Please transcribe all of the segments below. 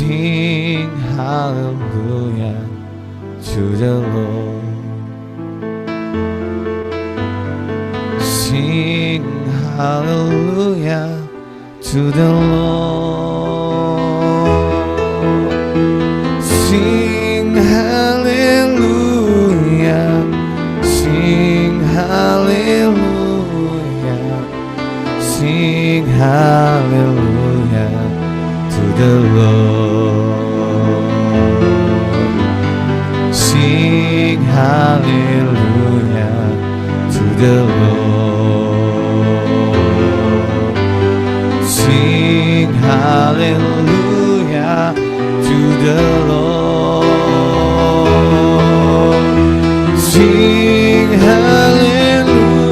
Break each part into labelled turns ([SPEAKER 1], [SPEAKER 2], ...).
[SPEAKER 1] Sing hallelujah to the Lord. Sing hallelujah to the Lord. Sing hallelujah. Sing hallelujah. Sing hallelujah to the Lord. Sing hallelujah to the Lord. Sing hallelujah to the Lord. Sing hallelujah.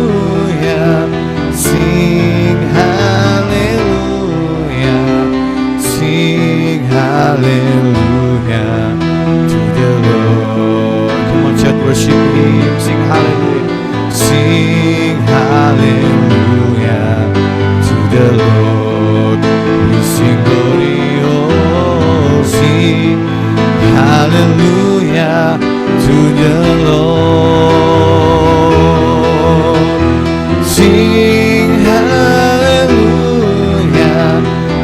[SPEAKER 1] Sing hallelujah. Sing hallelujah to the Lord. Come on, church, worship Him. Sing hallelujah. Sing hallelujah to the Lord. We sing glory, oh, sing hallelujah to the Lord. Sing hallelujah.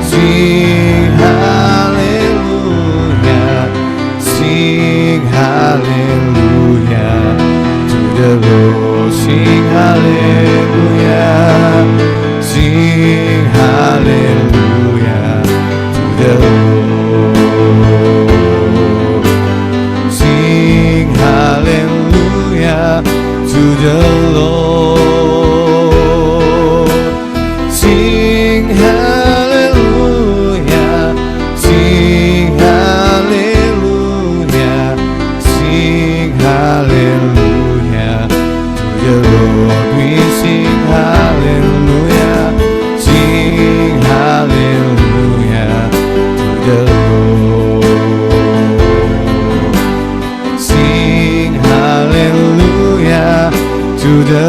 [SPEAKER 1] Sing hallelujah. Sing hallelujah to the Lord. Sing hallelujah. Sing hallelujah to the Lord. Sing hallelujah to the Lord. Sing hallelujah. Sing hallelujah. Sing hallelujah to the Lord. We sing hallelujah. Sing hallelujah to the Lord. Sing hallelujah to the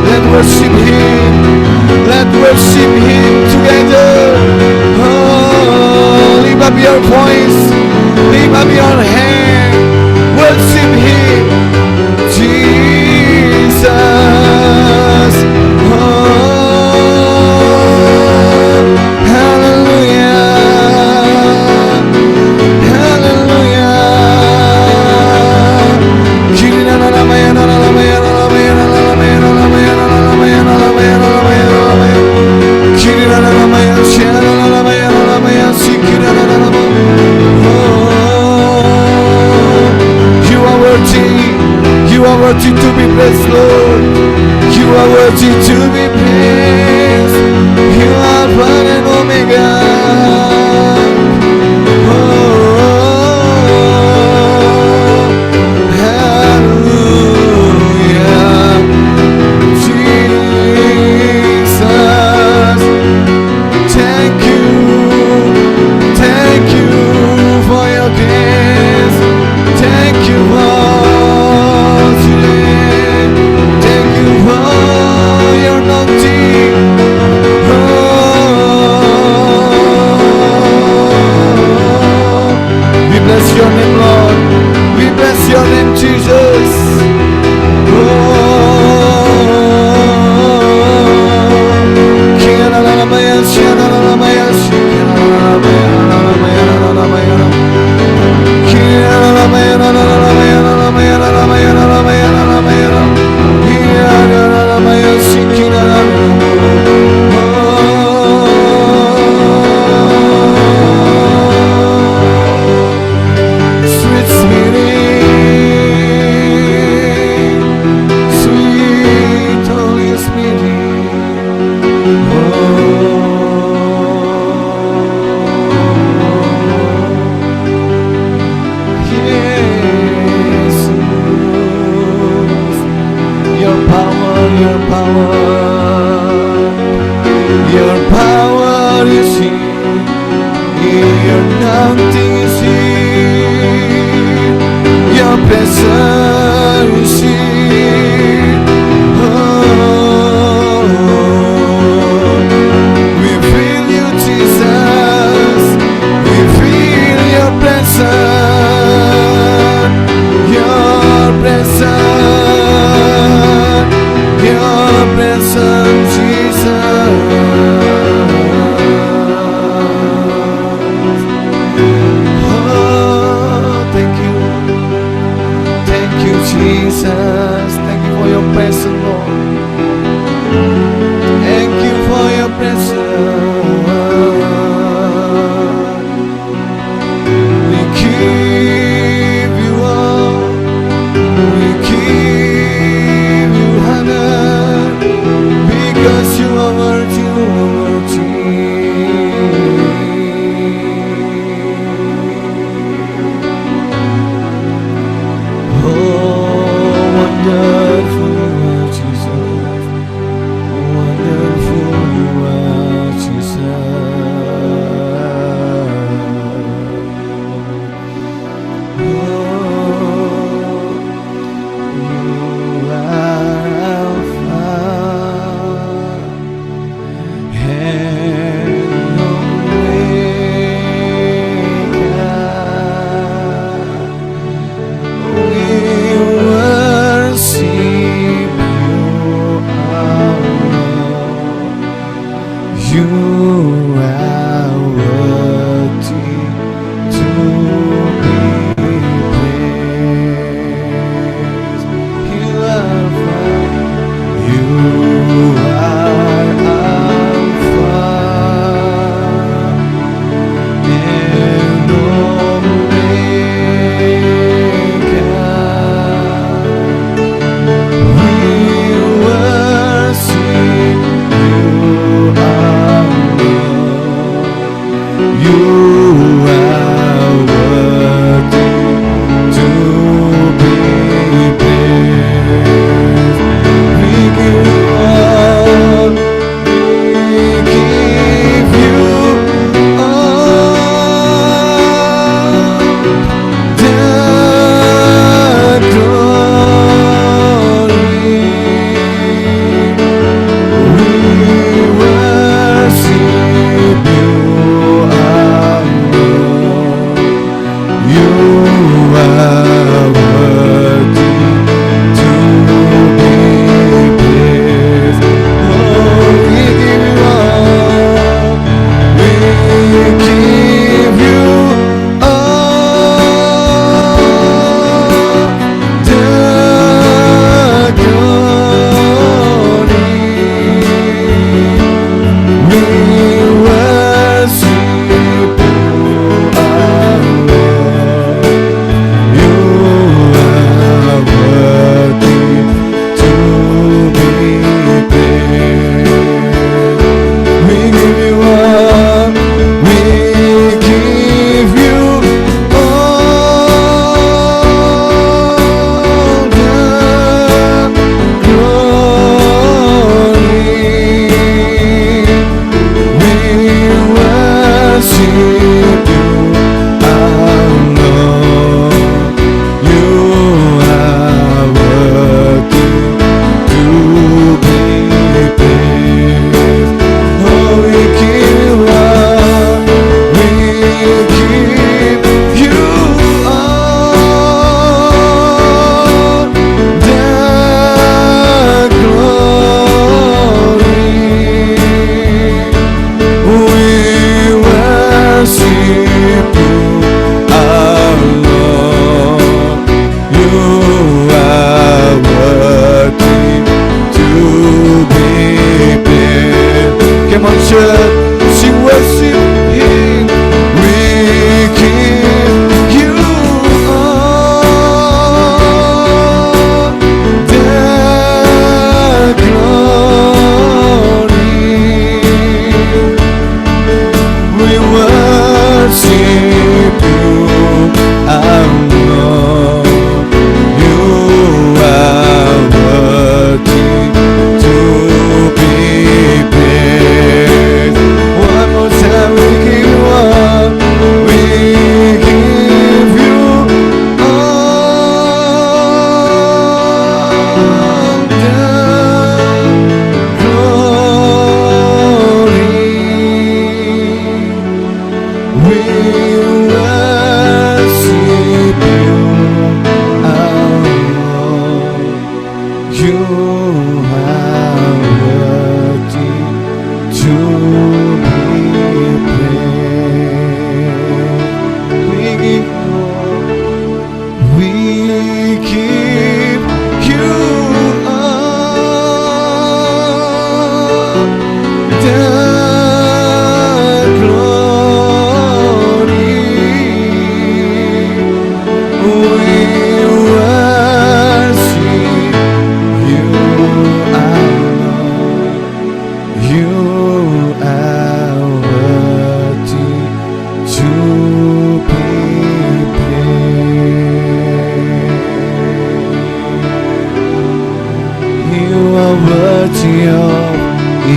[SPEAKER 1] Let's worship Him. Let's worship Him together. Oh, lift up your voice. Lift up your hand. Worship Him, Jesus. Oh, hallelujah. Hallelujah. You are worthy to be praised, Lord. You are worthy to be praised. You are Alpha and Omega. Oh, hallelujah, Jesus. Thank you for your grace. Thank you for today. Thank you for your anointing. Oh, we bless your name, Lord. We bless your name, Jesus. Sweet Spirit, sweet Holy Spirit. Yes, your power is here, your anointing is here, your presence is here. Oh, we feel you, Jesus. We feel your presence, your presence, your presence, Jesus. Oh, thank you, Jesus. Thank you for your presence, Lord. Thank you for your presence. We give you all. We give you honor because you are worthy, you are worthy. Oh, wonderful you are, Jesus. Wonderful you are, Jesus. Oh, you are Alpha and Omega. We worship you, our Lord. You are worthy to be praised. You are Alpha and Omega. We worship you, our Lord. You are worthy to be praised. We give you all. We give you all. worship you, our Lord. You are worthy to be praised. One more time we give you all. We give you all the glory. We worship you, our Lord. You are worthy to be praised. We give you all the glory. We worship you, our Lord. You are worthy to be praised. You are worthy of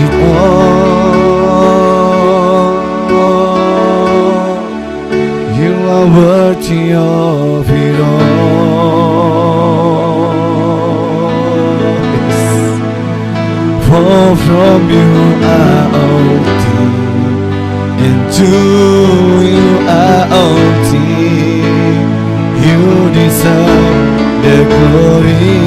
[SPEAKER 1] it all. You are worthy of it all. Yes. For from you are all things, and to you are all things. You deserve the glory.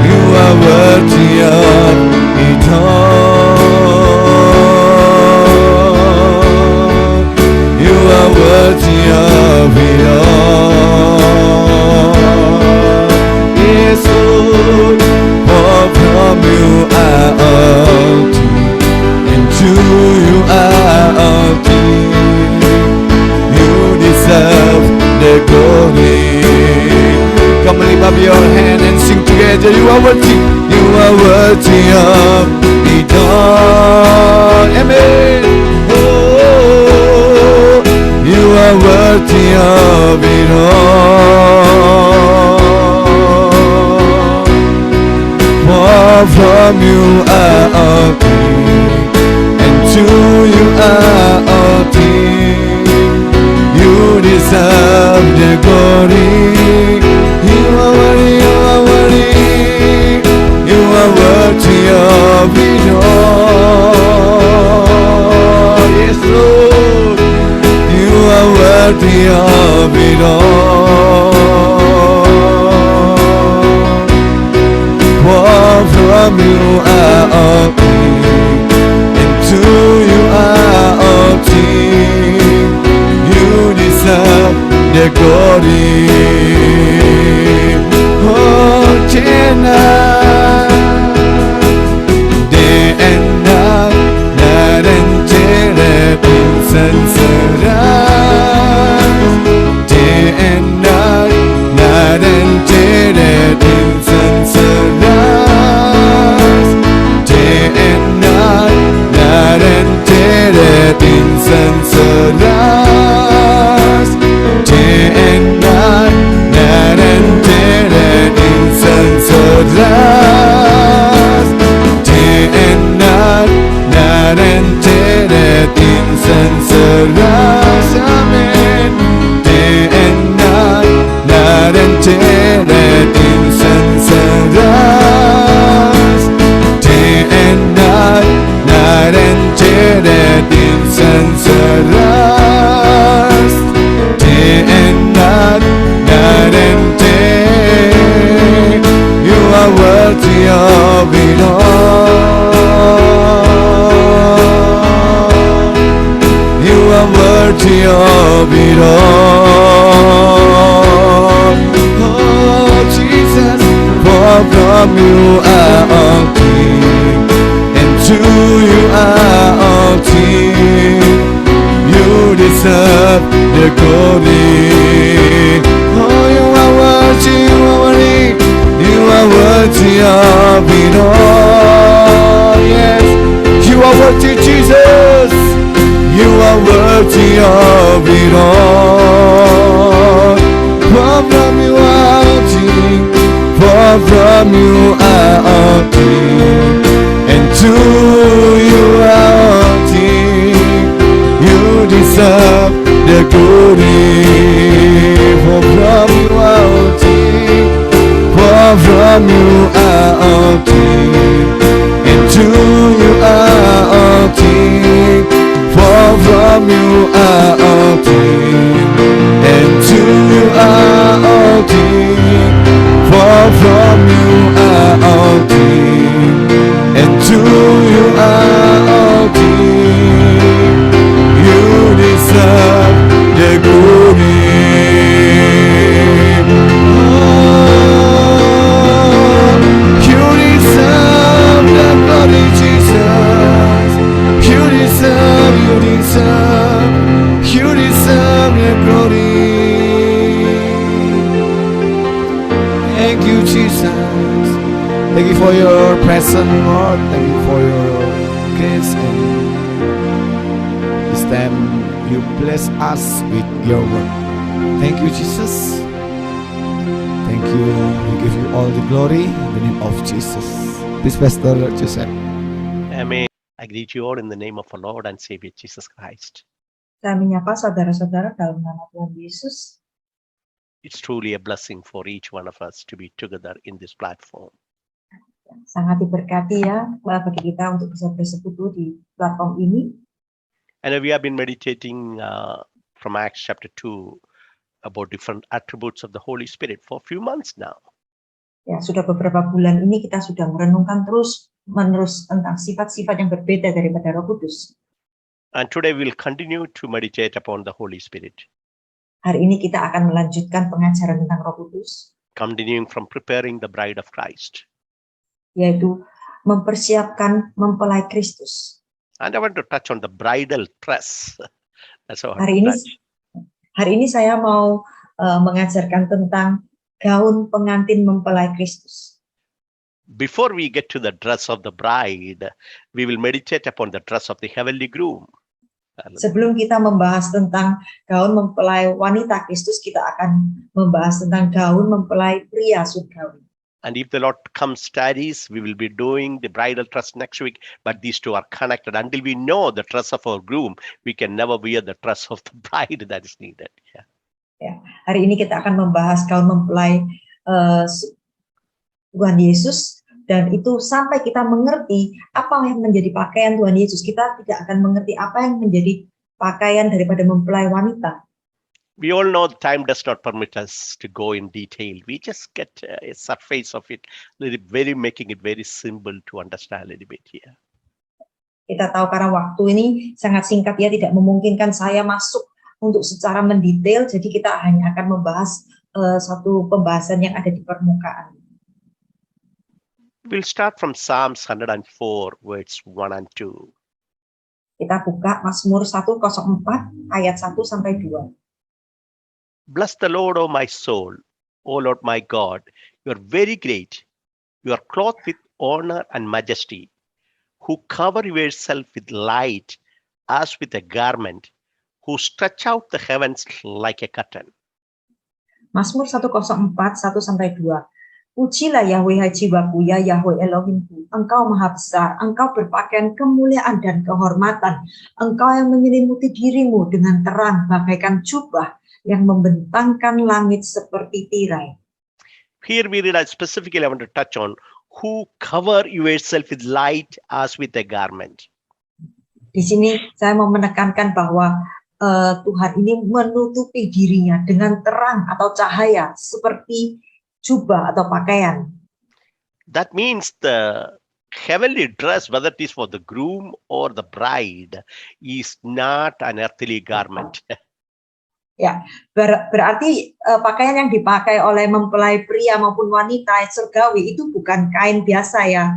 [SPEAKER 1] You are worthy of it all. You are worthy of it all. Yes, Lord, for from you are all things, and to you are all things. You deserve the glory. Come on, lift up your hand and sing together. You are worthy. You are worthy of it all. Amen. Oh, you are worthy of it all. For from you are all things, and to you are all things. You deserve the glory. You are worthy, you are worthy. You are worthy of it all. Yes, Lord. You are worthy of it all. For from you are all things, and to you are all things. You deserve the glory. Oh, day and night, night and day, sunrise. Day and night, night and day, sunrise. Day and night, night and day, sunrise. Day and night, night and day, sunrise. Day and night, night and day, sunrise. Amen. Day and night, night and day, sunrise. Day and night, night and day, sunrise. Day and night, night and day. You are worthy of it all. You are worthy of it all. Oh, Jesus, for from you are all things, and to you are all things. You deserve the glory. Oh, you are worthy, you are worthy. You are worthy of it all. Yes, you are worthy, Jesus. You are worthy of it all. For from you are all things, for from you are all things, and to you are all things. You deserve the glory. For from you are all things, for from you are all things, and to you are all things. For from you are all things, and to you are all things. For from you are all things, and to you are all things. You deserve the glory. Oh, you deserve the glory, Jesus. You deserve the glory. Thank you, Jesus. Thank you for your presence, Lord. Thank you for your grace, and this time you bless us with your word. Thank you, Jesus. Thank you. We give you all the glory in the name of Jesus. Please, Pastor Joseph.
[SPEAKER 2] Amen. I greet you all in the name of our Lord and Savior Jesus Christ.
[SPEAKER 3] Saya menyapa saudara-saudara dalam nama Tuhan Yesus.
[SPEAKER 2] It's truly a blessing for each one of us to be together in this platform.
[SPEAKER 3] Sangat diberkati ya bagi kita untuk bisa bersekutu di platform ini.
[SPEAKER 2] And we have been meditating from Acts chapter 2 about different attributes of the Holy Spirit for a few months now.
[SPEAKER 3] Ya, sudah beberapa bulan ini kita sudah merenungkan terus-menerus tentang sifat-sifat yang berbeda daripada Roh Kudus.
[SPEAKER 2] And today we'll continue to meditate upon the Holy Spirit,
[SPEAKER 3] Hari ini kita akan melanjutkan pengajaran tentang Roh Kudus,
[SPEAKER 2] continuing from preparing the bride of Christ.
[SPEAKER 3] yaitu mempersiapkan mempelai Kristus.
[SPEAKER 2] And I want to touch on the bridal dress. That's how I
[SPEAKER 3] Hari
[SPEAKER 2] want to touch.
[SPEAKER 3] ini saya mau mengajarkan tentang gaun pengantin mempelai Kristus.
[SPEAKER 2] Before we get to the dress of the bride, we will meditate upon the dress of the heavenly groom.
[SPEAKER 3] Sebelum kita membahas tentang gaun mempelai wanita Kristus, kita akan membahas tentang gaun mempelai pria surgawi.
[SPEAKER 2] And if the Lord comes studies, we will be doing the bridal dress next week. But these two are connected. Until we know the dress of our groom, we can never wear the dress of the bride that is needed. Yeah.
[SPEAKER 3] Ya, hari ini kita akan membahas gaun mempelai Tuhan Yesus, dan itu sampai kita mengerti apa yang menjadi pakaian Tuhan Yesus, kita tidak akan mengerti apa yang menjadi pakaian daripada mempelai wanita.
[SPEAKER 2] We all know time does not permit us to go in detail. We just get a surface of it, making it very simple to understand a little bit here.
[SPEAKER 3] Kita tahu karena waktu ini sangat singkat ya, tidak memungkinkan saya masuk untuk secara mendetail, jadi kita hanya akan membahas satu pembahasan yang ada di permukaan.
[SPEAKER 2] We'll start from Psalms 104, words 1 and 2.
[SPEAKER 3] Kita buka Mazmur 104 ayat 1 sampai 2.
[SPEAKER 2] Bless the Lord, O my soul, O Lord my God. You are very great. You are clothed with honor and majesty, who cover yourself with light as with a garment, who stretch out the heavens like a curtain.
[SPEAKER 3] Mazmur 104 1 sampai 2. Pujilah Yahweh hai jiwaku, ya Yahweh Elohimku. Engkau maha besar, engkau berpakaian kemuliaan dan kehormatan. Engkau yang menyelimuti dirimu dengan terang bagaikan jubah yang membentangkan langit seperti tirai.
[SPEAKER 2] Here we read, specifically I want to touch on, who cover yourself with light as with a garment.
[SPEAKER 3] Di sini saya mau menekankan bahwa Tuhan ini menutupi dirinya dengan terang atau cahaya seperti jubah atau pakaian.
[SPEAKER 2] That means the heavenly dress, whether it is for the groom or the bride, is not an earthly garment.
[SPEAKER 3] Ya, berarti pakaian yang dipakai oleh mempelai pria maupun wanita surgawi itu bukan kain biasa ya.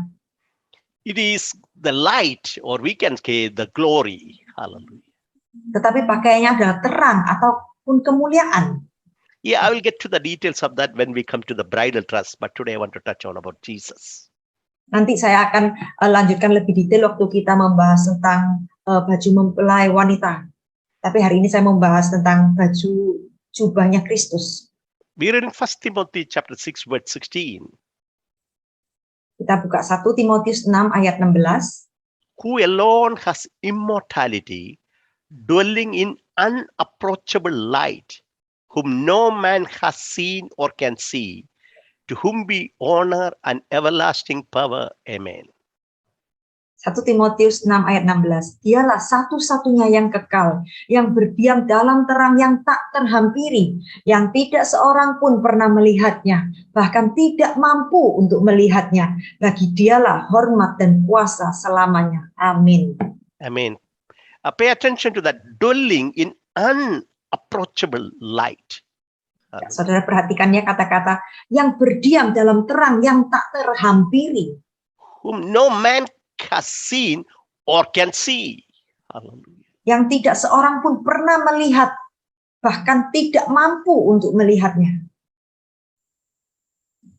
[SPEAKER 2] It is the light, or we can say the glory. Hallelujah.
[SPEAKER 3] Tetapi pakaiannya adalah terang ataupun kemuliaan.
[SPEAKER 2] Yeah, I will get to the details of that when we come to the bridal dress, but today I want to touch on about Jesus.
[SPEAKER 3] Nanti saya akan lanjutkan lebih detail waktu kita membahas tentang baju mempelai wanita. Tapi hari ini saya membahas tentang baju jubahnya Kristus.
[SPEAKER 2] We read in 1 Timothy chapter 6 verse 16.
[SPEAKER 3] Kita buka 1 Timotius 6 ayat 16.
[SPEAKER 2] Who alone has immortality, dwelling in unapproachable light, whom no man has seen or can see, to whom be honor and everlasting power. Amen.
[SPEAKER 3] 1 Timotius 6 ayat 16. Dialah satu-satunya yang kekal, yang berdiam dalam terang yang tak terhampiri, yang tidak seorang pun pernah melihatnya, bahkan tidak mampu untuk melihatnya. Bagi dialah hormat dan kuasa selamanya. Amin.
[SPEAKER 2] Amen. Pay attention to that, dwelling in unapproachable light.
[SPEAKER 3] Saudara perhatikan ya kata-kata yang berdiam dalam terang yang tak terhampiri.
[SPEAKER 2] Whom no man has seen or can see. Hallelujah.
[SPEAKER 3] Yang tidak seorang pun pernah melihat, bahkan tidak mampu untuk melihatnya.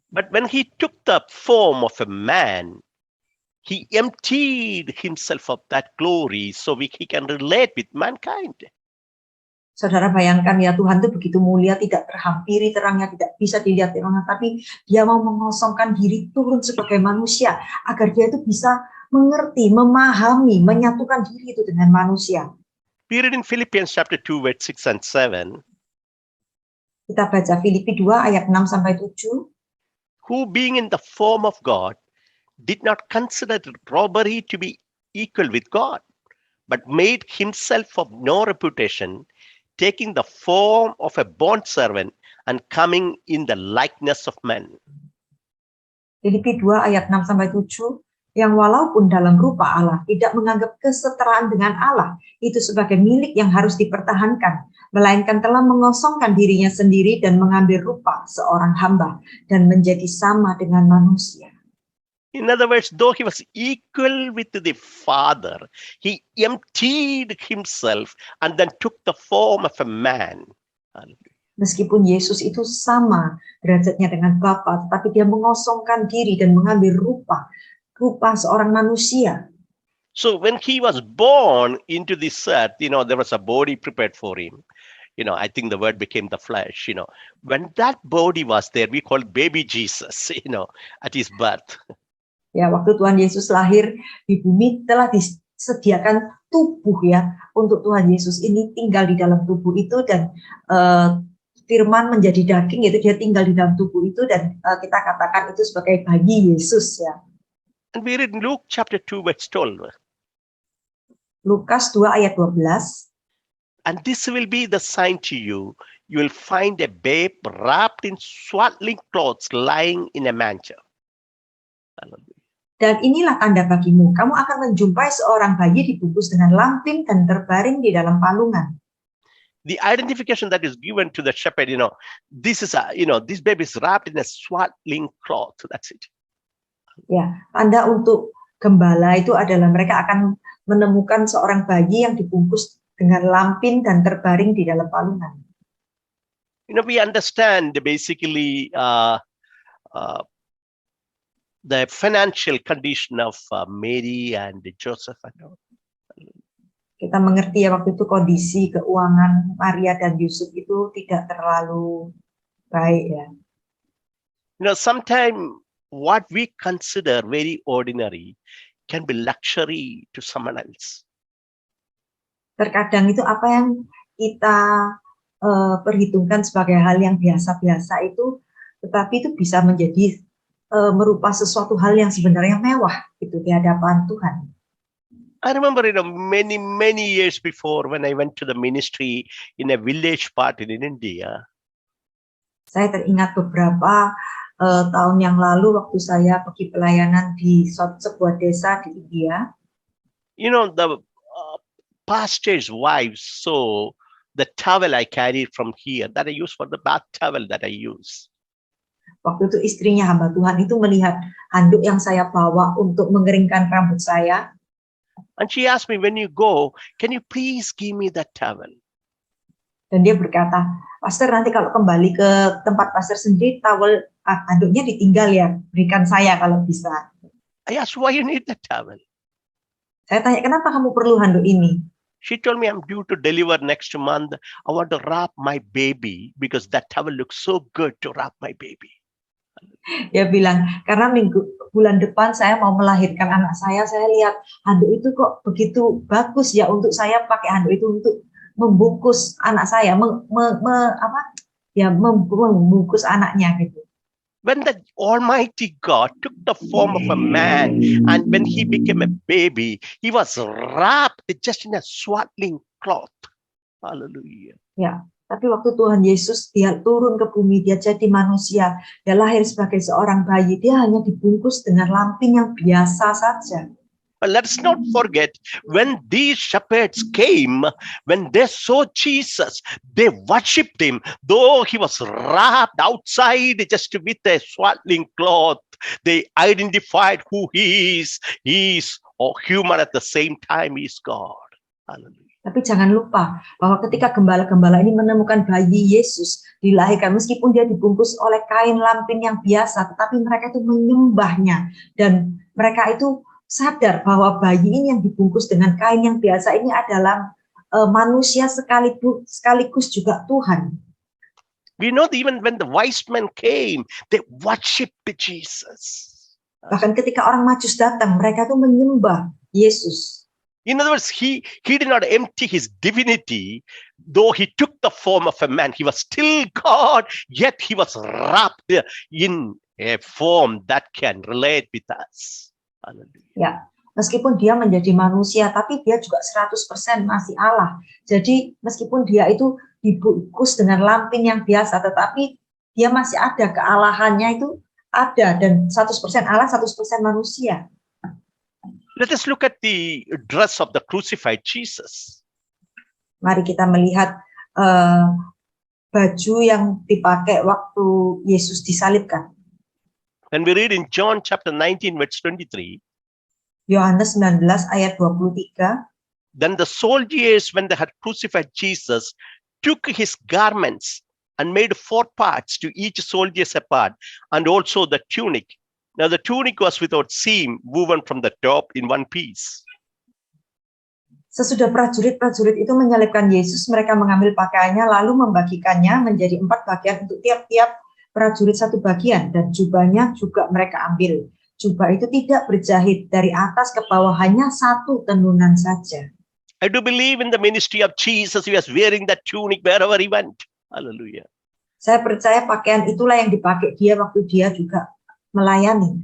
[SPEAKER 2] But when he took the form of a man, he emptied himself of that glory so he can relate with mankind.
[SPEAKER 3] Saudara bayangkan ya, Tuhan itu begitu mulia, tidak terhampiri terangnya, tidak bisa dilihat terangnya, tapi dia mau mengosongkan diri turun sebagai manusia agar dia itu bisa mengerti, memahami, menyatukan diri itu dengan manusia.
[SPEAKER 2] We read in Philippians chapter 2 verse 6 and 7.
[SPEAKER 3] Kita baca Filipi 2 ayat 6 sampai 7.
[SPEAKER 2] Who being in the form of God did not consider robbery to be equal with God, but made himself of no reputation, taking the form of a bondservant and coming in the likeness of men.
[SPEAKER 3] Filipi 2 ayat 6 sampai 7, yang walaupun dalam rupa Allah tidak menganggap kesetaraan dengan Allah itu sebagai milik yang harus dipertahankan, melainkan telah mengosongkan dirinya sendiri dan mengambil rupa seorang hamba dan menjadi sama dengan manusia.
[SPEAKER 2] In other words, though he was equal with the Father, he emptied himself and then took the form of a man.
[SPEAKER 3] Meskipun Yesus itu sama derajatnya dengan Bapa, tetapi dia mengosongkan diri dan mengambil rupa seorang manusia.
[SPEAKER 2] So when he was born into this earth, there was a body prepared for him. I think the word became the flesh. When that body was there, we call baby Jesus, at his birth.
[SPEAKER 3] Ya, waktu Tuhan Yesus lahir di bumi telah disediakan tubuh ya untuk Tuhan Yesus ini tinggal di dalam tubuh itu, dan firman menjadi daging, yaitu dia tinggal di dalam tubuh itu, dan kita katakan itu sebagai bayi Yesus ya.
[SPEAKER 2] And we read in Luke chapter 2 verse 12.
[SPEAKER 3] Lukas 2 ayat 12.
[SPEAKER 2] And this will be the sign to you. You will find a babe wrapped in swaddling clothes lying in a manger. Hallelujah.
[SPEAKER 3] Dan inilah tanda bagimu, kamu akan menjumpai seorang bayi dibungkus dengan lampin dan terbaring di dalam palungan.
[SPEAKER 2] The identification that is given to the shepherd, this is this baby is wrapped in a swaddling cloth. That's it.
[SPEAKER 3] Ya, tanda untuk gembala itu adalah mereka akan menemukan seorang bayi yang dibungkus dengan lampin dan terbaring di dalam palungan.
[SPEAKER 2] We understand basically the financial condition of Mary and Joseph.
[SPEAKER 3] Kita mengerti ya waktu itu kondisi keuangan Maria dan Yusuf itu tidak terlalu baik ya.
[SPEAKER 2] Sometimes what we consider very ordinary can be luxury to someone else.
[SPEAKER 3] Terkadang itu apa yang kita perhitungkan sebagai hal yang biasa-biasa itu, tetapi itu bisa menjadi merupakan sesuatu hal yang sebenarnya mewah itu di hadapan Tuhan.
[SPEAKER 2] I remember, many years before when I went to the ministry in a village part in India.
[SPEAKER 3] Saya teringat beberapa tahun yang lalu waktu saya pergi pelayanan di sebuah desa di India.
[SPEAKER 2] The pastor's wife saw the towel I carried from here that I use for the bath towel that I use.
[SPEAKER 3] Waktu itu istrinya hamba Tuhan itu melihat handuk yang saya bawa untuk mengeringkan rambut saya.
[SPEAKER 2] And she asked me, when you go, can you please give me that towel?
[SPEAKER 3] Dan dia berkata, Pastor, nanti kalau kembali ke tempat pastor sendiri, towel handuknya ditinggal ya, berikan saya kalau bisa.
[SPEAKER 2] I asked, why you need that towel?
[SPEAKER 3] Saya tanya, kenapa kamu perlu handuk ini?
[SPEAKER 2] She told me, I'm due to deliver next month. I want to wrap my baby because that towel looks so good to wrap my baby.
[SPEAKER 3] Dia bilang, karena bulan depan saya mau melahirkan anak saya lihat handuk itu kok begitu bagus ya untuk saya pakai handuk itu untuk membungkus anak saya, membungkus anaknya gitu.
[SPEAKER 2] When the Almighty God took the form of a man, and when he became a baby, he was wrapped just in a swaddling cloth. Hallelujah.
[SPEAKER 3] Ya, tapi waktu Tuhan Yesus dia turun ke bumi, dia jadi manusia, dia lahir sebagai seorang bayi, dia hanya dibungkus dengan lampin yang biasa saja.
[SPEAKER 2] But let's not forget, when these shepherds came, when they saw Jesus, they worshipped him, though he was wrapped outside just with a swaddling cloth. They identified who he is. He is human at the same time, he is God. Hallelujah.
[SPEAKER 3] Tapi jangan lupa bahwa ketika gembala-gembala ini menemukan bayi Yesus dilahirkan, meskipun dia dibungkus oleh kain lampin yang biasa, tetapi mereka itu menyembahnya, dan mereka itu sadar bahwa bayi ini yang dibungkus dengan kain yang biasa ini adalah manusia sekaligus juga Tuhan.
[SPEAKER 2] We know that even when the wise men came, they worshipped Jesus.
[SPEAKER 3] Bahkan ketika orang Majus datang, mereka tuh menyembah Yesus.
[SPEAKER 2] In other words, he did not empty his divinity, though he took the form of a man. He was still God, yet he was wrapped in a form that can relate with us. Hallelujah.
[SPEAKER 3] Ya, meskipun dia menjadi manusia, tapi dia juga 100% masih Allah. Jadi meskipun dia itu dibungkus dengan lampin yang biasa, tetapi dia masih ada kealahannya, itu ada, dan 100% Allah, 100% manusia.
[SPEAKER 2] Let us look at the dress of the crucified Jesus.
[SPEAKER 3] Mari kita melihat baju yang dipakai waktu Yesus disalibkan.
[SPEAKER 2] When we read in John chapter 19 verse 23,
[SPEAKER 3] Yohanes 19 ayat 23,
[SPEAKER 2] then the soldiers, when they had crucified Jesus, took his garments and made 4 parts, to each soldier a part, and also the tunic. Now the tunic was without seam, woven from the top in one piece.
[SPEAKER 3] Sesudah prajurit-prajurit itu menyalibkan Yesus, mereka mengambil pakaiannya lalu membagikannya menjadi 4 bagian untuk tiap-tiap prajurit 1 bagian, dan jubahnya juga mereka ambil. Jubah itu tidak berjahit, dari atas ke bawah hanya 1 tenunan saja.
[SPEAKER 2] I do believe in the ministry of Jesus. He was wearing that tunic wherever he went. Hallelujah.
[SPEAKER 3] Saya percaya pakaian itulah yang dipakai dia waktu dia juga melayani.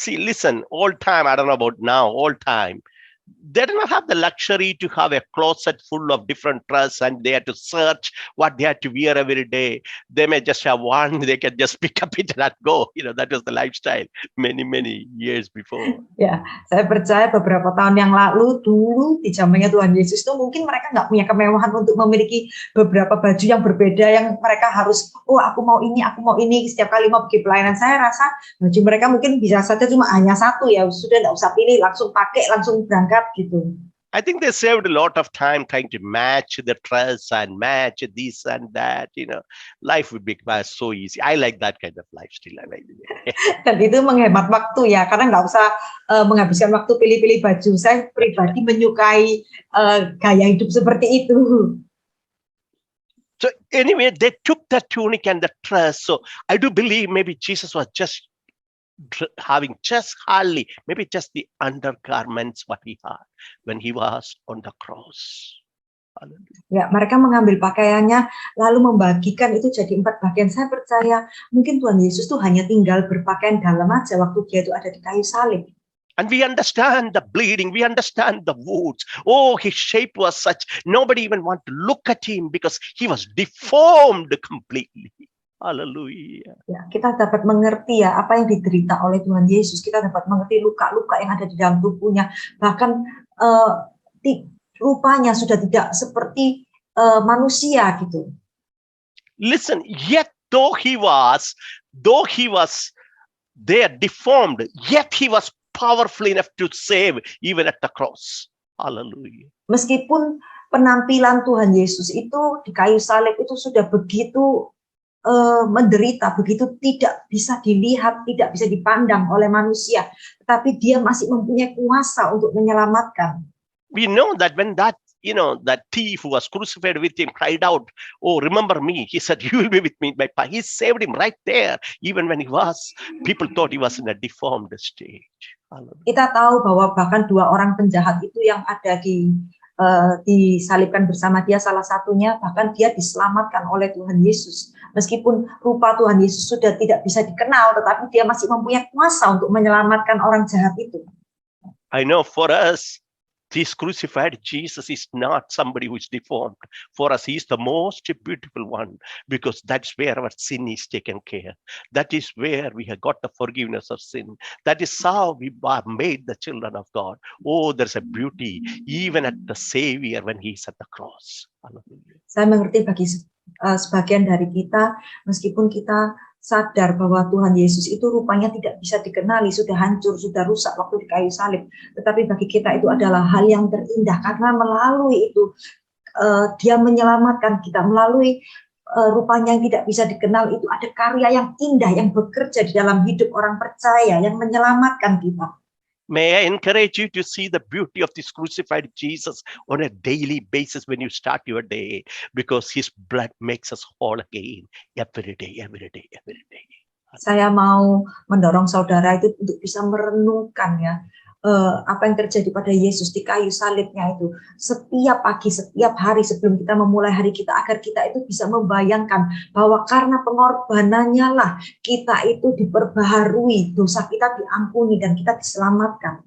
[SPEAKER 2] See, listen, all time, I don't know about now, all time, they do not have the luxury to have a closet full of different dresses, and they have to search what they have to wear every day. They may just have one, they can just pick up it and go. You know, that was the lifestyle many years before.
[SPEAKER 3] Ya, saya percaya beberapa tahun yang lalu, dulu di zamannya Tuhan Yesus itu mungkin mereka nggak punya kemewahan untuk memiliki beberapa baju yang berbeda yang mereka harus, aku mau ini, setiap kali mau pergi pelayanan. Saya rasa baju mereka mungkin bisa saja cuma hanya 1, ya sudah, nggak usah pilih, langsung pakai, langsung berangkat gitu.
[SPEAKER 2] I think they saved a lot of time trying to match the dress and match this and that. You know, life would be so easy. I like that kind of lifestyle.
[SPEAKER 3] Dan itu menghemat waktu ya, karena nggak usah menghabiskan waktu pilih-pilih baju. Saya pribadi menyukai gaya hidup seperti itu.
[SPEAKER 2] So anyway, they took the tunic and the dress. So I do believe maybe Jesus was just having just hardly, maybe just the undergarments what he had when he was on the cross. Hallelujah.
[SPEAKER 3] Ya, mereka mengambil pakaiannya lalu membagikan itu jadi 4 bagian. Saya percaya mungkin Tuhan Yesus tuh hanya tinggal berpakaian dalam aja waktu dia itu ada di kayu salib.
[SPEAKER 2] And we understand the bleeding, we understand the wounds. Oh, his shape was such, nobody even want to look at him because he was deformed completely. Hallelujah.
[SPEAKER 3] Ya, kita dapat mengerti ya apa yang diderita oleh Tuhan Yesus. Kita dapat mengerti luka-luka yang ada di dalam tubuhnya. Bahkan rupanya sudah tidak seperti manusia gitu.
[SPEAKER 2] Listen, yet though he was there deformed, yet he was powerful enough to save even at the cross. Hallelujah.
[SPEAKER 3] Meskipun penampilan Tuhan Yesus itu di kayu salib itu sudah begitu menderita begitu tidak bisa dilihat, tidak bisa dipandang oleh manusia, tetapi dia masih mempunyai kuasa untuk menyelamatkan.
[SPEAKER 2] We know that when that thief who was crucified with him cried out, "Oh, remember me." He said, "You will be with me." But he saved him right there, even when people thought he was in a deformed state. Hallelujah.
[SPEAKER 3] Kita tahu bahwa bahkan dua orang penjahat itu yang ada disalibkan bersama dia, salah satunya bahkan dia diselamatkan oleh Tuhan Yesus. Meskipun rupa Tuhan Yesus sudah tidak bisa dikenal, tetapi dia masih mempunyai kuasa untuk menyelamatkan orang jahat itu.
[SPEAKER 2] I know for us, this crucified Jesus is not somebody who is deformed. For us, he is the most beautiful one, because that's where our sin is taken care. That is where we have got the forgiveness of sin. That is how we are made the children of God. Oh, there's a beauty even at the Savior when he's at the cross. Hallelujah.
[SPEAKER 3] Saya mengerti bagi sebagian dari kita, meskipun kita sadar bahwa Tuhan Yesus itu rupanya tidak bisa dikenali, sudah hancur, sudah rusak waktu di kayu salib. Tetapi bagi kita itu adalah hal yang terindah, karena melalui itu dia menyelamatkan kita. Melalui rupanya yang tidak bisa dikenal itu ada karya yang indah yang bekerja di dalam hidup orang percaya, yang menyelamatkan kita.
[SPEAKER 2] May I encourage you to see the beauty of this crucified Jesus on a daily basis when you start your day, because his blood makes us whole again every day, every day, every day.
[SPEAKER 3] Saya mau mendorong saudara itu untuk bisa merenungkan ya, apa yang terjadi pada Yesus di kayu salibnya itu setiap pagi, setiap hari sebelum kita memulai hari kita, agar kita itu bisa membayangkan bahwa karena pengorbanannya lah kita itu diperbaharui, dosa kita diampuni dan kita diselamatkan.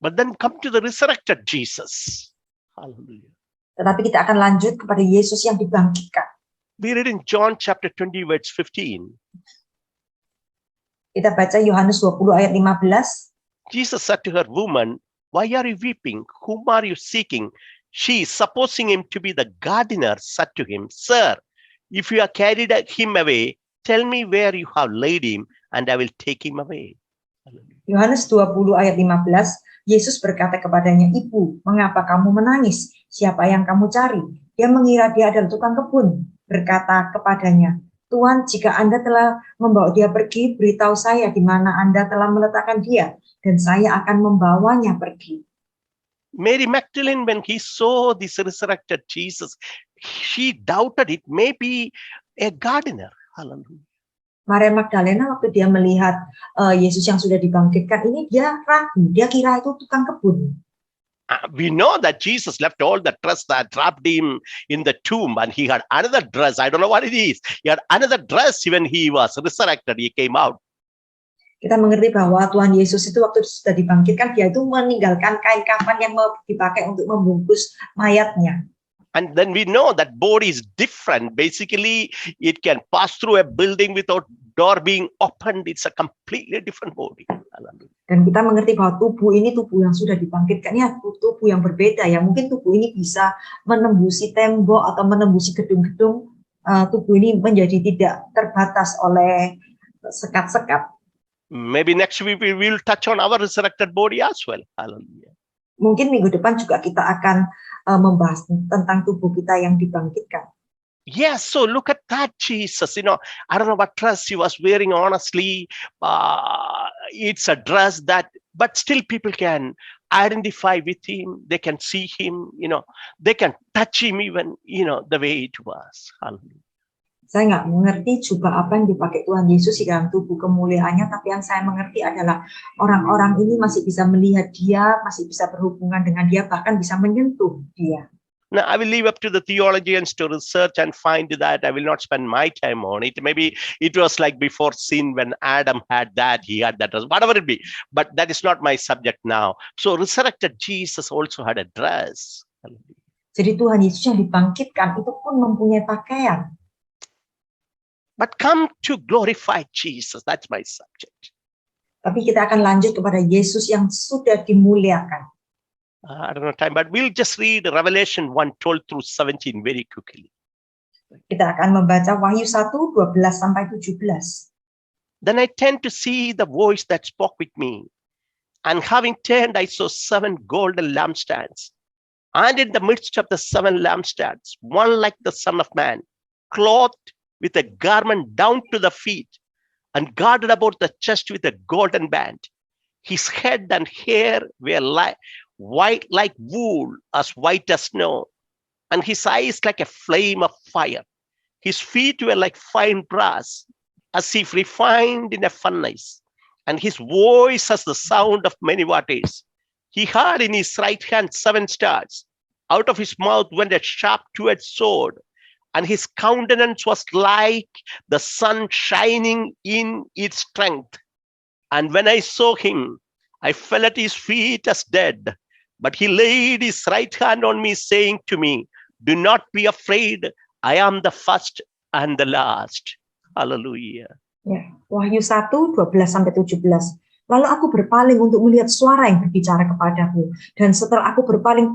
[SPEAKER 2] But then come to the resurrected Jesus. Hallelujah.
[SPEAKER 3] Tetapi kita akan lanjut kepada Yesus yang dibangkitkan.
[SPEAKER 2] We read in John chapter 20 verse 15.
[SPEAKER 3] Kita baca Yohanes 20 ayat 15.
[SPEAKER 2] Jesus said to her, "Woman, why are you weeping? Whom are you seeking?" She, supposing him to be the gardener, said to him, "Sir, if you have carried him away, tell me where you have laid him, and I will take him away."
[SPEAKER 3] Yohanes 20 ayat 15, Yesus berkata kepadanya, "Ibu, mengapa kamu menangis? Siapa yang kamu cari?" Dia mengira dia adalah tukang kebun. Berkata kepadanya, "Tuhan, jika Anda telah membawa dia pergi, beritahu saya di mana Anda telah meletakkan dia, dan saya akan membawanya pergi."
[SPEAKER 2] Mary Magdalene, when he saw this resurrected Jesus, she doubted it may be a gardener. Hallelujah.
[SPEAKER 3] Maria Magdalena waktu dia melihat Yesus yang sudah dibangkitkan ini, dia ragu, dia kira itu tukang kebun.
[SPEAKER 2] We know that Jesus left all the dress that wrapped him in the tomb, and he had another dress. I don't know what it is. He had another dress when he was resurrected. He came out.
[SPEAKER 3] Kita mengerti bahwa Tuhan Yesus itu waktu sudah dibangkitkan, dia itu meninggalkan kain kafan yang dipakai untuk membungkus mayatnya.
[SPEAKER 2] And then we know that body is different. Basically, it can pass through a building without door being opened. It's a completely different body.
[SPEAKER 3] Dan kita mengerti bahwa tubuh ini tubuh yang sudah dibangkitkan, ya tubuh yang berbeda ya. Mungkin tubuh ini bisa menembusi tembok atau menembusi gedung-gedung. Tubuh ini menjadi tidak terbatas oleh sekat-sekat.
[SPEAKER 2] Maybe next week we will touch on our resurrected body as well. Hallelujah.
[SPEAKER 3] Mungkin minggu depan juga kita akan membahas tentang tubuh kita yang dibangkitkan.
[SPEAKER 2] Yes, so look at that Jesus. I don't know what dress he was wearing, honestly. It's a dress that, but still people can identify with him. They can see him, they can touch him even, the way it was. Hallelujah.
[SPEAKER 3] Saya nggak mengerti juga apa yang dipakai Tuhan Yesus di dalam tubuh kemuliaannya, tapi yang saya mengerti adalah orang-orang ini masih bisa melihat dia, masih bisa berhubungan dengan dia, bahkan bisa menyentuh dia.
[SPEAKER 2] Now, I will leave up to the theologians to research and find that. I will not spend my time on it. Maybe it was like before sin when Adam had that, he had that dress, whatever it be. But that is not my subject now. So resurrected Jesus also had a dress.
[SPEAKER 3] Jadi Tuhan Yesus yang dibangkitkan itu pun mempunyai pakaian.
[SPEAKER 2] But come to glorify Jesus. That's my subject.
[SPEAKER 3] Tapi kita akan lanjut kepada Yesus yang sudah dimuliakan.
[SPEAKER 2] I don't know time, but we'll just read Revelation 1:12 through 17 very quickly.
[SPEAKER 3] Kita akan membaca Wahyu 1:12 sampai 17.
[SPEAKER 2] Then I turned to see the voice that spoke with me. And having turned, I saw 7 golden lampstands. And in the midst of the 7 lampstands, one like the Son of Man, clothed with a garment down to the feet, and girded about the chest with a golden band. His head and hair were white like wool, as white as snow, and his eyes like a flame of fire. His feet were like fine brass, as if refined in a furnace, and his voice as the sound of many waters. He had in his right hand 7 stars. Out of his mouth went a sharp two-edged sword, and his countenance was like the sun shining in its strength. And when I saw him, I fell at his feet as dead. But he laid his right hand on me, saying to me, "Do not be afraid. I am the first and the last." Hallelujah.
[SPEAKER 3] Ya, Wahyu 1, 12-17. Lalu aku berpaling untuk melihat suara yang berbicara kepadaku. Dan setelah aku berpaling,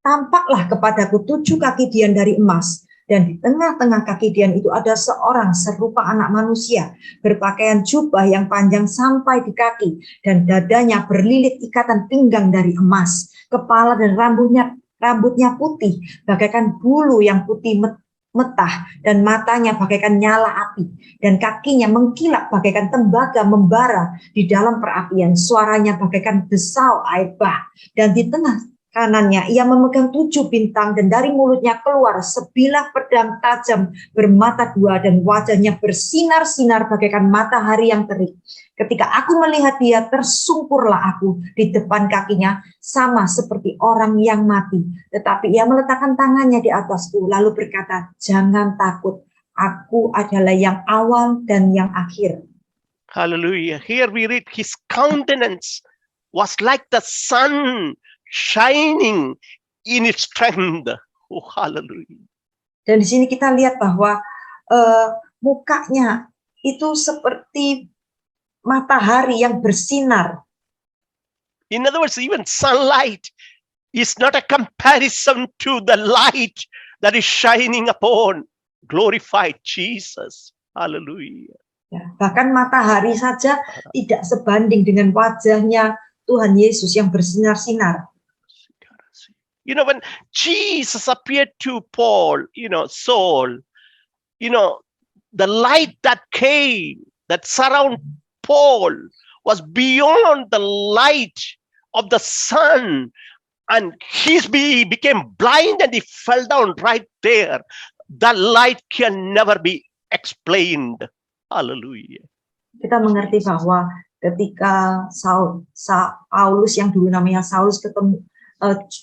[SPEAKER 3] tampaklah kepadaku 7 kaki dian dari emas. Dan di tengah-tengah kaki dian itu ada seorang serupa anak manusia, berpakaian jubah yang panjang sampai di kaki, dan dadanya berlilit ikatan pinggang dari emas. Kepala dan rambutnya putih, bagaikan bulu yang putih metah, dan matanya bagaikan nyala api, dan kakinya mengkilap bagaikan tembaga membara di dalam perapian. Suaranya bagaikan desau air bah, dan di tengah kanannya ia memegang 7 bintang, dan dari mulutnya keluar sebilah pedang tajam bermata 2, dan wajahnya bersinar-sinar bagaikan matahari yang terik. Ketika aku melihat dia, tersungkurlah aku di depan kakinya, sama seperti orang yang mati. Tetapi ia meletakkan tangannya di atasku, lalu berkata, "Jangan takut, aku adalah yang awal dan yang akhir."
[SPEAKER 2] Hallelujah. Here we read his countenance was like the sun shining in its strength. Oh, hallelujah.
[SPEAKER 3] Dan di sini kita lihat bahwa mukanya itu seperti matahari yang bersinar.
[SPEAKER 2] In other words, even sunlight is not a comparison to the light that is shining upon glorified Jesus. Hallelujah.
[SPEAKER 3] Ya, bahkan matahari saja tidak sebanding dengan wajahnya Tuhan Yesus yang bersinar-sinar.
[SPEAKER 2] You know, when Jesus appeared to Paul, Saul, the light that came, that surrounded Paul was beyond the light of the sun, and he became blind and he fell down right there. The light can never be explained. Hallelujah.
[SPEAKER 3] Kita mengerti bahwa ketika Paulus yang dulu namanya Saulus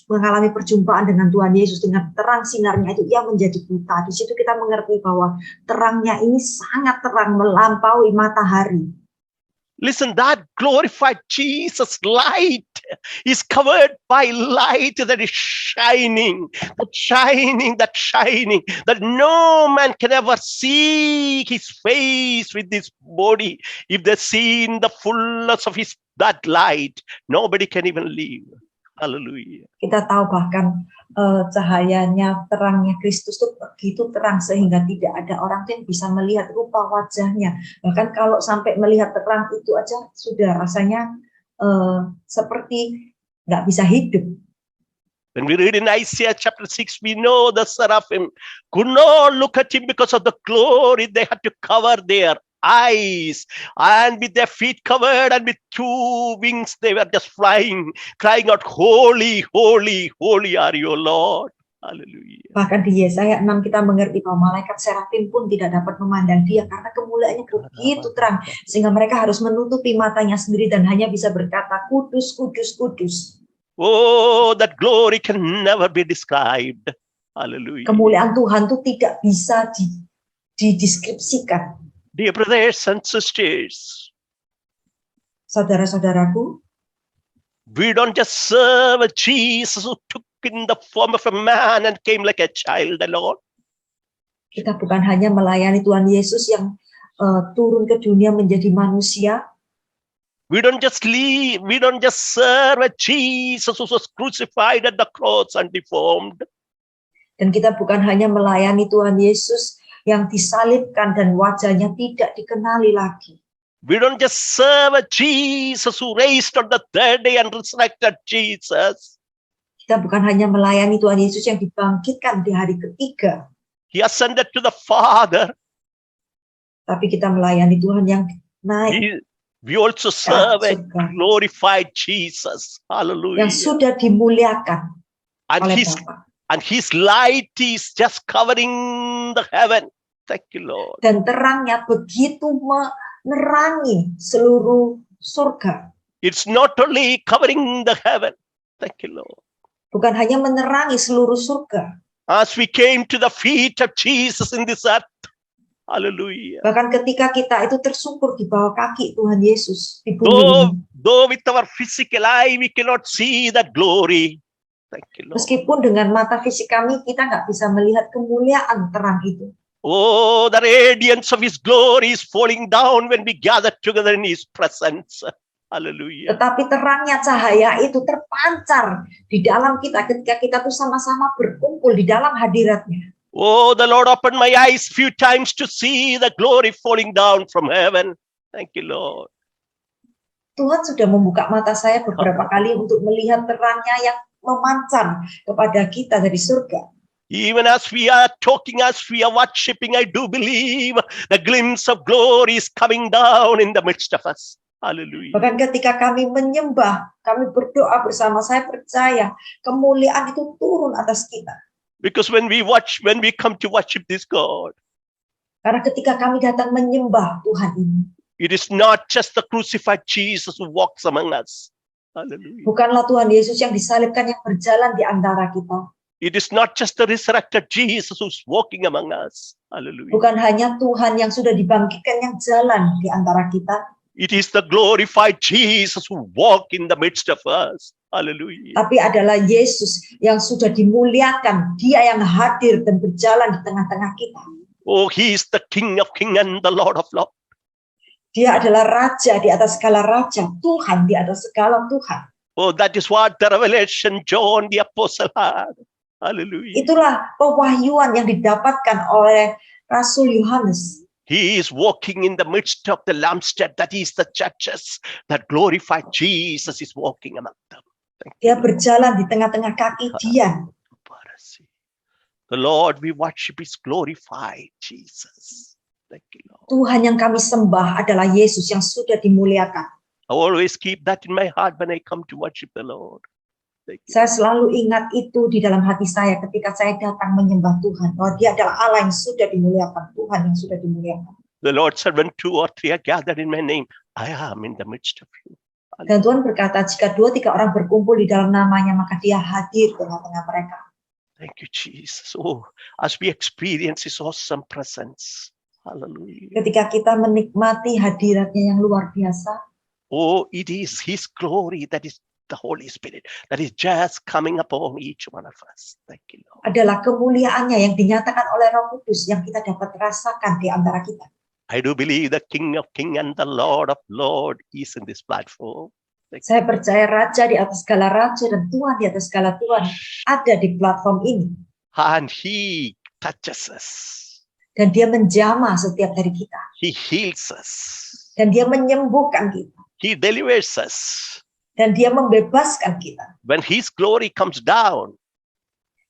[SPEAKER 3] mengalami perjumpaan dengan Tuhan Yesus, dengan terang sinarnya itu ia menjadi buta. Di situ kita mengerti bahwa terangnya ini sangat terang melampaui matahari.
[SPEAKER 2] Listen, that glorified Jesus light is covered by light that is shining, that no man can ever see his face with this body. If they see in the fullness of that light, nobody can even live. Hallelujah.
[SPEAKER 3] Kita tahu bahkan cahayanya, terangnya Kristus itu begitu terang sehingga tidak ada orang yang bisa melihat rupa wajahnya. Bahkan kalau sampai melihat terang itu aja sudah rasanya seperti nggak bisa hidup.
[SPEAKER 2] When we read in Isaiah chapter 6, we know the seraphim could not look at him because of the glory. They had to cover their eyes, and with their feet covered and with 2 wings they were just flying, crying out, "Holy, holy, holy are you, Lord." Hallelujah.
[SPEAKER 3] Bahkan di Yesaya 6 kita mengerti bahwa malaikat serafim pun tidak dapat memandang dia karena kemuliaannya begitu terang sehingga mereka harus menutupi matanya sendiri dan hanya bisa berkata, "Kudus, kudus, kudus."
[SPEAKER 2] Oh, that glory can never be described. Hallelujah.
[SPEAKER 3] Kemuliaan Tuhan itu tidak bisa dideskripsikan.
[SPEAKER 2] Dear brothers and sisters,
[SPEAKER 3] saudara-saudaraku,
[SPEAKER 2] we don't just serve a Jesus who took in the form of a man and came like a child alone.
[SPEAKER 3] Kita bukan hanya melayani Tuhan Yesus yang turun ke dunia menjadi manusia.
[SPEAKER 2] We don't just serve a Jesus who was crucified at the cross and deformed.
[SPEAKER 3] Dan kita bukan hanya melayani Tuhan Yesus yang disalibkan dan wajahnya tidak dikenali lagi.
[SPEAKER 2] We don't just serve a Jesus who raised on the 3rd day and resurrected Jesus.
[SPEAKER 3] Kita bukan hanya melayani Tuhan Yesus yang dibangkitkan di hari ketiga.
[SPEAKER 2] He ascended to the Father.
[SPEAKER 3] Tapi kita melayani Tuhan yang naik
[SPEAKER 2] We also
[SPEAKER 3] ke
[SPEAKER 2] serve a
[SPEAKER 3] surga,
[SPEAKER 2] glorified Jesus. Hallelujah.
[SPEAKER 3] yang sudah dimuliakan
[SPEAKER 2] And
[SPEAKER 3] oleh
[SPEAKER 2] his,
[SPEAKER 3] Bapa.
[SPEAKER 2] and his light is just covering the heaven. Thank you, Lord.
[SPEAKER 3] Dan terangnya begitu menerangi seluruh surga.
[SPEAKER 2] It's not only covering the heaven. Thank you, Lord.
[SPEAKER 3] Bukan hanya menerangi seluruh surga.
[SPEAKER 2] As we came to the feet of Jesus in this earth. Hallelujah.
[SPEAKER 3] Bahkan ketika kita itu tersungkur di bawah kaki Tuhan Yesus di bumi
[SPEAKER 2] Though,
[SPEAKER 3] ini.
[SPEAKER 2] though with our physical eye we cannot see that glory. Thank you, Lord.
[SPEAKER 3] Meskipun dengan mata fisik kami kita nggak bisa melihat kemuliaan terang itu.
[SPEAKER 2] Oh, the radiance of his glory is falling down when we gather together in his presence. Hallelujah.
[SPEAKER 3] Tetapi terangnya cahaya itu terpancar di dalam kita ketika kita tuh sama-sama berkumpul di dalam hadiratnya.
[SPEAKER 2] Oh, the Lord opened my eyes few times to see the glory falling down from heaven. Thank you, Lord.
[SPEAKER 3] Tuhan sudah membuka mata saya beberapa kali untuk melihat terangnya yang memancar kepada kita dari surga.
[SPEAKER 2] Even as we are talking, as we are worshiping, I do believe the glimpse of glory is coming down in the midst of us. Hallelujah.
[SPEAKER 3] Bahkan ketika kami menyembah, kami berdoa bersama, saya percaya kemuliaan itu turun atas kita.
[SPEAKER 2] Because when we come to worship this God,
[SPEAKER 3] Karena ketika kami datang menyembah Tuhan ini,
[SPEAKER 2] it is not just the crucified Jesus who walks among us. Hallelujah.
[SPEAKER 3] bukanlah Tuhan Yesus yang disalibkan yang berjalan di antara kita.
[SPEAKER 2] It is not just the resurrected Jesus who's walking among us. Hallelujah.
[SPEAKER 3] Bukan hanya Tuhan yang sudah dibangkitkan yang jalan di antara kita.
[SPEAKER 2] It is the glorified Jesus who walk in the midst of us. Hallelujah.
[SPEAKER 3] Tapi adalah Yesus yang sudah dimuliakan. Dia yang hadir dan berjalan di tengah-tengah kita.
[SPEAKER 2] Oh, he is the King of Kings and the Lord of Lords.
[SPEAKER 3] Dia adalah Raja di atas segala Raja. Tuhan di atas segala Tuhan.
[SPEAKER 2] Oh, that is what the revelation John the Apostle had. Hallelujah.
[SPEAKER 3] Itulah pewahyuan yang didapatkan oleh Rasul Yohanes.
[SPEAKER 2] He is walking in the midst of the lampstand. That is the churches. That glorified Jesus is walking among them. Thank you,
[SPEAKER 3] Dia
[SPEAKER 2] Lord.
[SPEAKER 3] berjalan di tengah-tengah kaki dia.
[SPEAKER 2] The Lord we worship is glorified Jesus. Thank you, Lord.
[SPEAKER 3] Tuhan yang kami sembah adalah Yesus yang sudah dimuliakan.
[SPEAKER 2] I always keep that in my heart when I come to worship the Lord. Thank you.
[SPEAKER 3] Saya selalu ingat itu di dalam hati saya ketika saya datang menyembah Tuhan. Bahwa dia adalah Allah yang sudah dimuliakan. Tuhan yang sudah dimuliakan.
[SPEAKER 2] The Lord said, when 2 or 3 are gathered in my name, I am in the midst of you.
[SPEAKER 3] Dan Tuhan berkata, jika 2-3 orang berkumpul di dalam namanya, maka dia hadir di tengah-tengah mereka.
[SPEAKER 2] Thank you, Jesus. Oh, as we experience His awesome presence. Hallelujah.
[SPEAKER 3] Ketika kita menikmati hadiratnya yang luar biasa,
[SPEAKER 2] Oh, it is His glory that is the Holy Spirit that is just coming upon each one of us. Thank you, Lord.
[SPEAKER 3] adalah kemuliaannya yang dinyatakan oleh Roh Kudus yang kita dapat rasakan di antara kita.
[SPEAKER 2] I do believe the King of Kings and the Lord of Lords is in this platform. Thank
[SPEAKER 3] Saya
[SPEAKER 2] you.
[SPEAKER 3] percaya Raja di atas segala Raja dan Tuhan di atas segala Tuhan ada di platform ini.
[SPEAKER 2] And He touches us.
[SPEAKER 3] Dan dia menjamah setiap dari kita.
[SPEAKER 2] He heals us.
[SPEAKER 3] Dan dia menyembuhkan kita.
[SPEAKER 2] He delivers us.
[SPEAKER 3] Dan dia membebaskan kita.
[SPEAKER 2] When His glory comes down,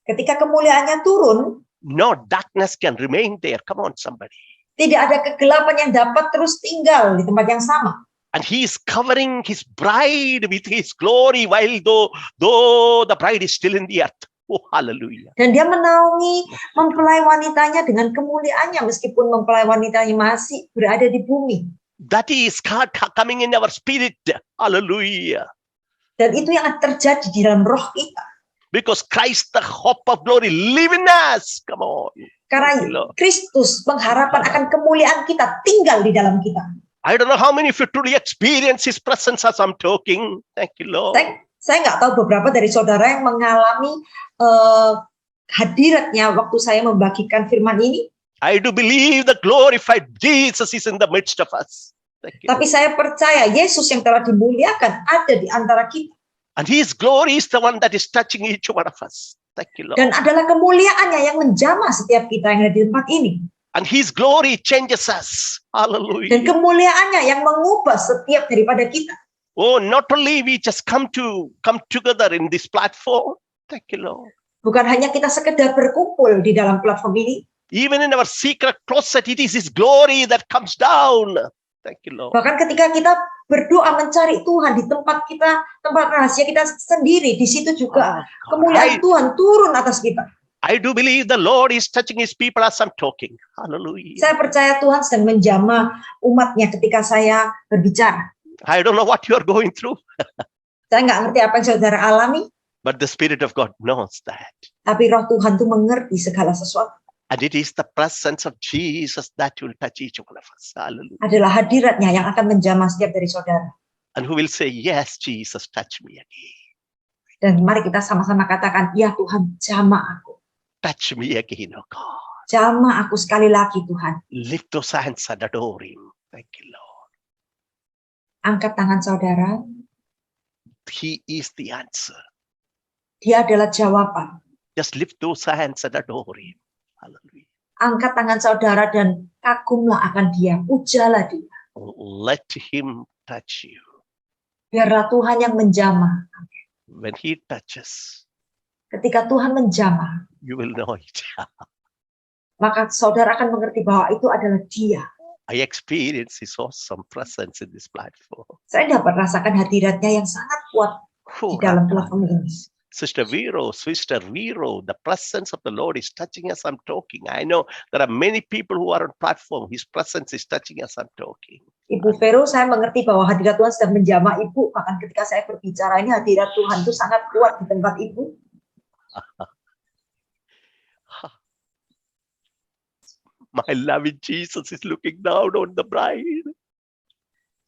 [SPEAKER 3] Ketika kemuliaannya turun,
[SPEAKER 2] no darkness can remain there. Come on, somebody.
[SPEAKER 3] tidak ada kegelapan yang dapat terus tinggal di tempat yang sama.
[SPEAKER 2] And He is covering His bride with His glory while though the bride is still in the earth. Oh, hallelujah.
[SPEAKER 3] Dan dia menaungi mempelai wanitanya dengan kemuliaannya meskipun mempelai wanitanya masih berada di bumi.
[SPEAKER 2] That is God coming in our spirit. Hallelujah.
[SPEAKER 3] Dan itu yang terjadi di dalam roh kita.
[SPEAKER 2] Because Christ, the hope of glory, live in us. Come on.
[SPEAKER 3] Karena
[SPEAKER 2] Thank you, Lord.
[SPEAKER 3] Kristus, pengharapan akan kemuliaan kita tinggal di dalam kita.
[SPEAKER 2] I don't know how many of you truly experience His presence as I'm talking. Thank you, Lord.
[SPEAKER 3] Saya nggak tahu beberapa dari saudara yang mengalami hadiratnya waktu saya membagikan firman ini.
[SPEAKER 2] I do believe the glorified Jesus is in the midst of us. Thank you.
[SPEAKER 3] Tapi saya percaya Yesus yang telah dimuliakan ada di antara kita.
[SPEAKER 2] And His glory is the one that is touching each one of us. Thank you, Lord.
[SPEAKER 3] Dan adalah kemuliaannya yang menjamah setiap kita yang ada di tempat ini.
[SPEAKER 2] And His glory changes us.
[SPEAKER 3] Dan
[SPEAKER 2] Hallelujah.
[SPEAKER 3] kemuliaannya yang mengubah setiap daripada kita.
[SPEAKER 2] Oh, not only we just come together in this platform. Thank you, Lord.
[SPEAKER 3] Bukan hanya kita sekedar berkumpul di dalam platform ini.
[SPEAKER 2] Even in our secret closet, it is His glory that comes down. Thank you, Lord.
[SPEAKER 3] Bahkan ketika kita berdoa mencari Tuhan di tempat kita, tempat rahasia kita sendiri, di situ juga
[SPEAKER 2] Oh, God.
[SPEAKER 3] kemuliaan Tuhan turun atas kita.
[SPEAKER 2] I do believe the Lord is touching His people as I'm talking. Hallelujah.
[SPEAKER 3] Saya percaya Tuhan sedang menjamah umatnya ketika saya berbicara.
[SPEAKER 2] I don't know what you are going through,
[SPEAKER 3] Saya nggak ngerti apa yang saudara alami,
[SPEAKER 2] but the Spirit of God knows that.
[SPEAKER 3] tapi roh Tuhan tuh mengerti segala sesuatu.
[SPEAKER 2] And it is the presence of Jesus that will touch each one of us. Hallelujah.
[SPEAKER 3] Adalah hadiratnya yang akan menjamah setiap dari saudara.
[SPEAKER 2] And who will say, yes, Jesus, touch me again.
[SPEAKER 3] Dan mari kita sama-sama katakan, ya Tuhan, jamah aku.
[SPEAKER 2] Touch me again, oh God.
[SPEAKER 3] Jamah aku sekali lagi Tuhan.
[SPEAKER 2] Lift those hands and adore Him. Thank you, Lord.
[SPEAKER 3] Angkat tangan saudara,
[SPEAKER 2] He is the answer.
[SPEAKER 3] dia adalah jawaban.
[SPEAKER 2] Just lift those hands and adore Him. Hallelujah.
[SPEAKER 3] Angkat tangan saudara dan kagumlah akan dia, pujalah dia.
[SPEAKER 2] Let Him touch you.
[SPEAKER 3] Biarlah Tuhan yang menjamah.
[SPEAKER 2] When He touches,
[SPEAKER 3] Ketika Tuhan menjamah,
[SPEAKER 2] you will know it.
[SPEAKER 3] maka saudara akan mengerti bahwa itu adalah dia.
[SPEAKER 2] I experience His awesome presence in this platform.
[SPEAKER 3] Saya dapat rasakan hadiratnya yang sangat kuat di dalam platform ini.
[SPEAKER 2] Sister Vero, the presence of the Lord is touching us. I'm talking. I know there are many people who are on platform. His presence is touching us. I'm talking.
[SPEAKER 3] Ibu Vero, saya mengerti bahwa hadirat Tuhan sedang menjamah Ibu. Bahkan ketika saya berbicara ini, hadirat Tuhan itu sangat kuat di tempat Ibu.
[SPEAKER 2] My loving Jesus is looking down on the bride.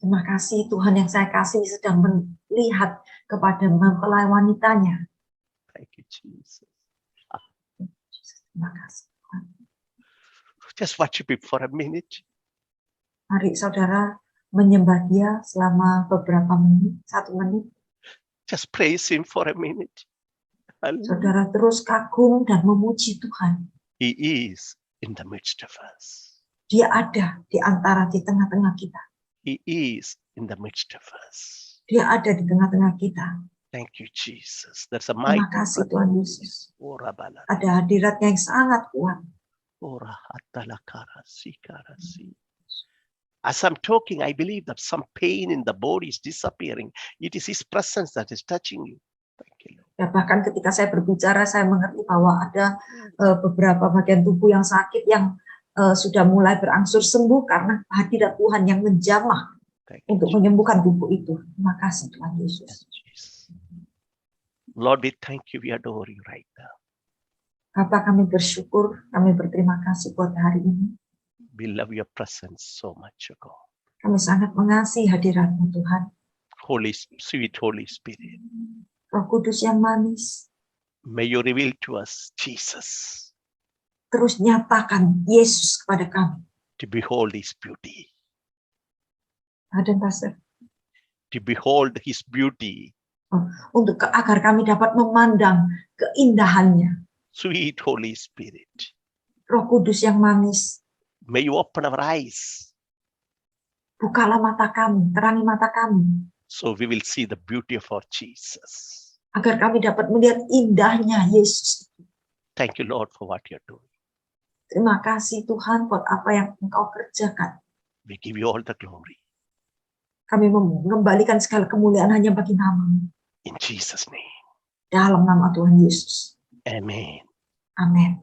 [SPEAKER 3] Terima kasih Tuhan yang saya kasih sedang melihat kepada mempelai wanitanya.
[SPEAKER 2] Thank you, Jesus.
[SPEAKER 3] Terima kasih Tuhan.
[SPEAKER 2] Just worship Him for a minute.
[SPEAKER 3] Mari saudara menyembah dia selama beberapa menit, 1 menit.
[SPEAKER 2] Just praise Him for a minute. Hallelujah.
[SPEAKER 3] Saudara terus kagum dan memuji Tuhan.
[SPEAKER 2] He is in the midst of us.
[SPEAKER 3] Dia ada di tengah-tengah kita.
[SPEAKER 2] He is in the midst of us.
[SPEAKER 3] Dia ada di tengah-tengah kita.
[SPEAKER 2] Thank you, Jesus. There's a mighty
[SPEAKER 3] Terima kasih Tuhan Yesus.
[SPEAKER 2] Ora bala,
[SPEAKER 3] Ada hadiratnya yang sangat kuat.
[SPEAKER 2] ora hatala karasi karasi. As I'm talking, I believe that some pain in the body is disappearing. It is His presence that is touching you. Thank you, Lord.
[SPEAKER 3] Ya, bahkan ketika saya berbicara, saya mengerti bahwa ada beberapa bagian tubuh yang sakit yang sudah mulai berangsur sembuh karena hadirat Tuhan yang menjamah
[SPEAKER 2] Thank you,
[SPEAKER 3] untuk
[SPEAKER 2] Jesus.
[SPEAKER 3] menyembuhkan tubuh itu. Terima kasih Tuhan Yesus.
[SPEAKER 2] Lord, we thank you, we adore you right now.
[SPEAKER 3] Bapak, kami bersyukur, kami berterima kasih buat hari ini.
[SPEAKER 2] We love your presence so much, oh God.
[SPEAKER 3] Kami sangat mengasihi hadirat-Mu Tuhan.
[SPEAKER 2] Sweet Holy Spirit,
[SPEAKER 3] Roh Kudus yang manis,
[SPEAKER 2] may you reveal to us Jesus,
[SPEAKER 3] terus nyatakan Yesus kepada kami.
[SPEAKER 2] to behold His beauty,
[SPEAKER 3] Dan Pastor,
[SPEAKER 2] to behold His beauty.
[SPEAKER 3] agar kami dapat memandang keindahannya.
[SPEAKER 2] Sweet Holy Spirit,
[SPEAKER 3] Roh Kudus yang manis,
[SPEAKER 2] may you open our eyes
[SPEAKER 3] bukalah mata kami, terangi mata kami,
[SPEAKER 2] so we will see the beauty of our Jesus.
[SPEAKER 3] agar kami dapat melihat indahnya Yesus.
[SPEAKER 2] Thank you, Lord, for what you're doing.
[SPEAKER 3] Terima kasih Tuhan buat apa yang Engkau kerjakan.
[SPEAKER 2] We give you all the glory.
[SPEAKER 3] Kami mengembalikan segala kemuliaan hanya bagi nama-Mu.
[SPEAKER 2] In Jesus' name,
[SPEAKER 3] Dalam nama Tuhan Yesus.
[SPEAKER 2] amen.
[SPEAKER 3] Amin.